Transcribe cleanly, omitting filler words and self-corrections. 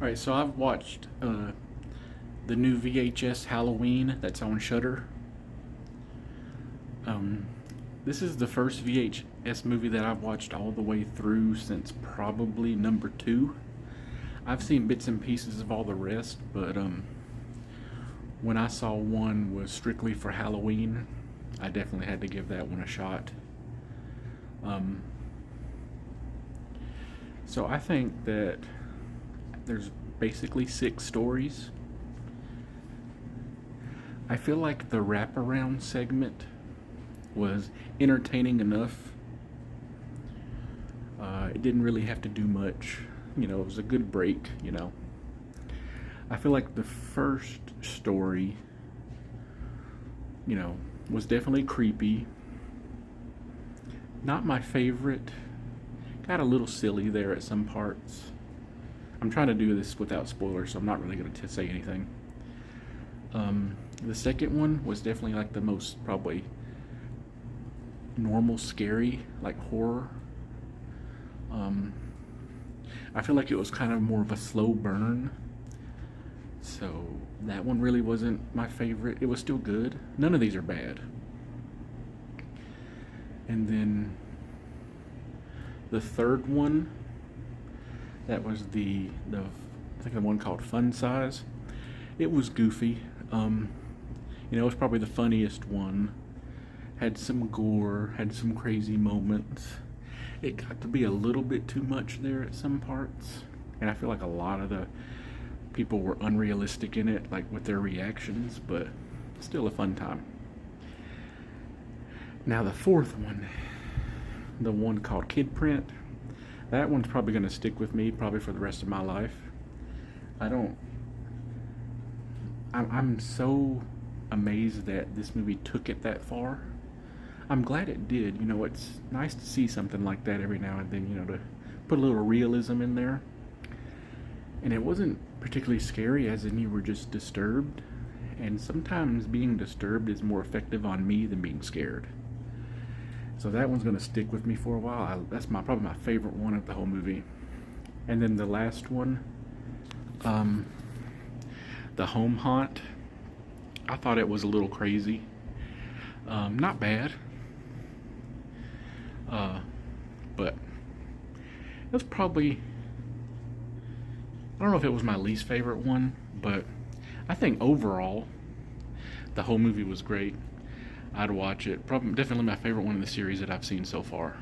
Alright, so I've watched the new VHS Halloween that's on Shudder. Um, this is the first VHS movie that I've watched all the way through since probably number 2. I've seen bits and pieces of all the rest, but when I saw one was strictly for Halloween, I definitely had to give that one a shot. Um, so I think that there's basically 6 stories. I feel like the wraparound segment was entertaining enough. It didn't really have to do much. It was a good break. I feel like the first story, was definitely creepy. Not my favorite. Got a little silly there at some parts. I'm trying to do this without spoilers, so I'm not really going to say anything. The second one was definitely like the most probably normal scary, like horror. I feel like it was kind of more of a slow burn, so that one really wasn't my favorite. It was still good. None of these are bad. And then the third one, that was I think the one called Fun Size. It was goofy. It was probably the funniest one. Had some gore, had some crazy moments. It got to be a little bit too much there at some parts, and I feel like a lot of the people were unrealistic in it, like with their reactions, but still a fun time. Now the fourth one, the one called Kid Print, that one's probably going to stick with me probably for the rest of my life. I'm so amazed that this movie took it that far. I'm glad it did. It's nice to see something like that every now and then, to put a little realism in there. And it wasn't particularly scary, as in you were just disturbed. And sometimes being disturbed is more effective on me than being scared. So that one's going to stick with me for a while. That's probably my favorite one of the whole movie. And then the last one, the home haunt. I thought it was a little crazy. Not bad. But it was probably, I don't know if it was my least favorite one, but I think overall the whole movie was great. I'd watch it. Probably definitely my favorite one in the series that I've seen so far.